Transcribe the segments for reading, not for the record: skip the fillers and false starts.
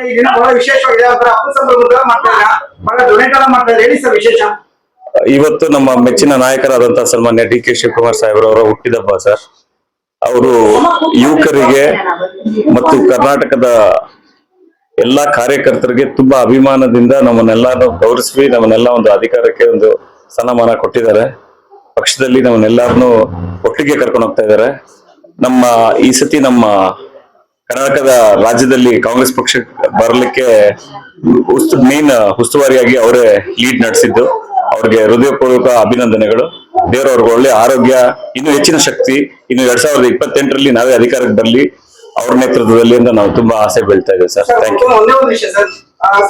ಬಹಳ ವಿಶೇಷವಾಗಿದೆ. ಅಪ್ಪು ಸಂಭ್ರಮದ ಮಾಡ್ತಾ ಬಹಳ ಡೊನೇಟ್ ಮಾಡ್ತಾ ಹೇಳಿ ಸರ್ ವಿಶೇಷ. ಇವತ್ತು ನಮ್ಮ ಮೆಚ್ಚಿನ ನಾಯಕರಾದಂತಹ ಸನ್ಮಾನ್ಯ ಡಿ ಕೆ ಶಿವಕುಮಾರ್ ಸಾಹೇಬ್ರವರ ಹುಟ್ಟಿದಬ್ಬ ಸರ್. ಅವರು ಯುವಕರಿಗೆ ಮತ್ತು ಕರ್ನಾಟಕದ ಎಲ್ಲಾ ಕಾರ್ಯಕರ್ತರಿಗೆ ತುಂಬಾ ಅಭಿಮಾನದಿಂದ ನಮ್ಮನ್ನೆಲ್ಲಾನು ಗೌರವಿಸಿ ನಮ್ಮನ್ನೆಲ್ಲ ಒಂದು ಅಧಿಕಾರಕ್ಕೆ ಒಂದು ಸ್ಥಾನಮಾನ ಕೊಟ್ಟಿದ್ದಾರೆ. ಪಕ್ಷದಲ್ಲಿ ನಮ್ಮನ್ನೆಲ್ಲರನ್ನು ಒಟ್ಟಿಗೆ ಕರ್ಕೊಂಡು ಹೋಗ್ತಾ ಇದ್ದಾರೆ. ನಮ್ಮ ಈ ಸತಿ ನಮ್ಮ ಕರ್ನಾಟಕದ ರಾಜ್ಯದಲ್ಲಿ ಕಾಂಗ್ರೆಸ್ ಪಕ್ಷ ಬರಲಿಕ್ಕೆ ಮೇನ್ ಉಸ್ತುವಾರಿಯಾಗಿ ಅವರೇ ಲೀಡ್ ನಡೆಸಿದ್ದು. ಅವ್ರಿಗೆ ಹೃದಯಪೂರ್ವಕ ಅಭಿನಂದನೆಗಳು. ದೇವರವ್ರಿಗೆ ಒಳ್ಳೆ ಆರೋಗ್ಯ, ಇನ್ನು ಹೆಚ್ಚಿನ ಶಕ್ತಿ, ಇನ್ನು 2028ರಲ್ಲಿ ನಾವೇ ಅಧಿಕಾರಕ್ಕೆ ಬರಲಿ ಅವ್ರ ನೇತೃತ್ವದಲ್ಲಿ ಅಂತ ನಾವು ತುಂಬಾ ಆಸೆ ಬೀಳ್ತಾ ಇದ್ದೇವೆ ಸರ್. Thank you.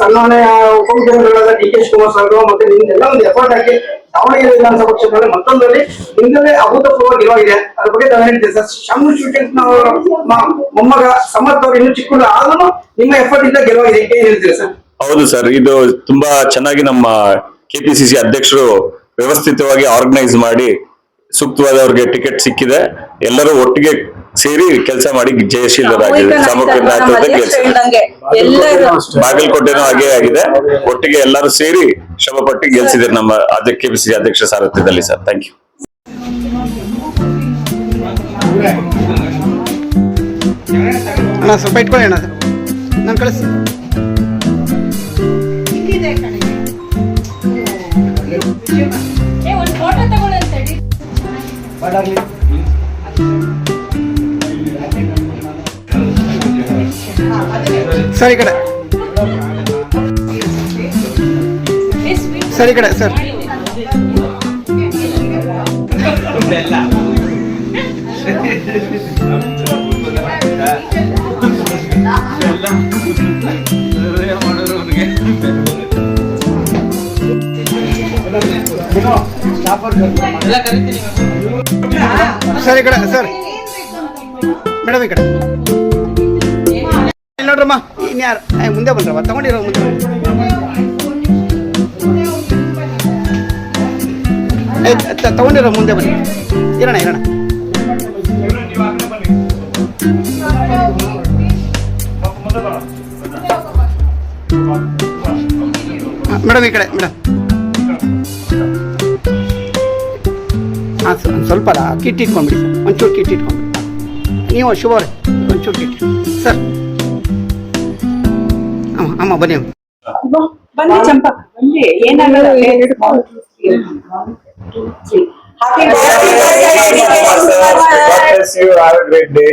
ಸನ್ಮಾನ್ಯ ಉಪಮುಖ್ಯಮಂತ್ರಿಗಳಾದ ಡಿ ಕೆ ಶಿವಕುಮಾರ್ ಸಾಹೇಬರು ಮತ್ತೆ ನಿಮ್ದೆಲ್ಲ ಒಂದು ಎಫರ್ಟ್ ಹಾಕಿ ದಾವಣಗೆರೆ ವಿಧಾನಸಭಾ ಕ್ಷೇತ್ರದಲ್ಲಿ ಮತ್ತೊಂದರಲ್ಲಿ ನಿಮ್ದಲ್ಲೇ ಅಭೂತಪೂರ್ವ ಗೆಲುವಾಗಿದೆ. ಅದ್ರ ಬಗ್ಗೆ ತಾವು ಹೇಳ್ತೀವಿ ಸರ್. ಶಾಮು ಶೂಟಿಂಗ್ ಮೊಮ್ಮಗ ಸಮರ್ಥ ಅವರು ಇನ್ನೂ ಚಿಕ್ಕಲ್ಲ ಆದ್ರೂ ನಿಮ್ಮ ಎಫರ್ಟ್ ಇಂದ ಗೆಲುವಾಗಿದೆ, ಏನ್ ಹೇಳ್ತೀರಿ ಸರ್? ಹೌದು ಸರ್, ಇದು ತುಂಬಾ ಚೆನ್ನಾಗಿ ನಮ್ಮ ಕೆಪಿಸಿಸಿ ಅಧ್ಯಕ್ಷರು ವ್ಯವಸ್ಥಿತವಾಗಿ ಆರ್ಗನೈಸ್ ಮಾಡಿ ಸೂಕ್ತವಾದವ್ರಿಗೆ ಟಿಕೆಟ್ ಸಿಕ್ಕಿದೆ. ಎಲ್ಲರೂ ಒಟ್ಟಿಗೆ ಸೇರಿ ಕೆಲಸ ಮಾಡಿ ಜಯಶೀಲರಾಗಿದೆ. ಬಾಗಲಕೋಟೆನೂ ಹಾಗೆ ಆಗಿದೆ. ಒಟ್ಟಿಗೆ ಎಲ್ಲರೂ ಸೇರಿ ಶ್ರಮ ಪಟ್ಟು ಗೆಲ್ಸಿದ್ದಾರೆ ನಮ್ಮ ಕೆಪಿಸಿಸಿ ಅಧ್ಯಕ್ಷರ ಸಾರಥ್ಯದಲ್ಲಿ ಸರ್. Thank you. ಸ್ವಲ್ಪ ಇಟ್ಕೊಳ್ಳಿ ಅಣ್ಣ, ನಾನು ಕಳಿಸಿ. ಸರ್ ಈ ಕಡೆ, ಸರ್ ಈ ಕಡೆ ಸರ್. ಸರ್ ಈ ಕಡೆ ಸರ್, ಮೇಡಮ್ ಈ ಕಡೆ ನೋಡ್ರಮ್ಮ. ಇನ್ಯಾರು ಮುಂದೆ ಬಂದ್ರವ ತಗೊಂಡಿರೋ ಮುಂದೆ ತಗೊಂಡಿರೋ ಮುಂದೆ ಬನ್ನಿ. ಇರೋಣ ಇರೋಣ. ಮೇಡಮ್ ಈ ಕಡೆ ಮೇಡಮ್. ಹಾಂ ಸರ್, ಸ್ವಲ್ಪ ಕಿಟ್ ಇಟ್ಕೊಂಡ್ಬಿಡಿ ಸರ್, ಒಂಚೂರು ಕಿಟ್ ಇಟ್ಕೊಂಡ್ಬಿಡಿ ನೀವು. ಶುಭ ಅವರೇ ಒಂಚೂರು ಕಿಟ್ ಸರ್. ಅಮ್ಮ ಬನ್ನಿ ಬನ್ನಿ ಚಂಪಾ ಬನ್ನಿ. ಏನಾಗಲ್ಲ. God bless you. Have a great day.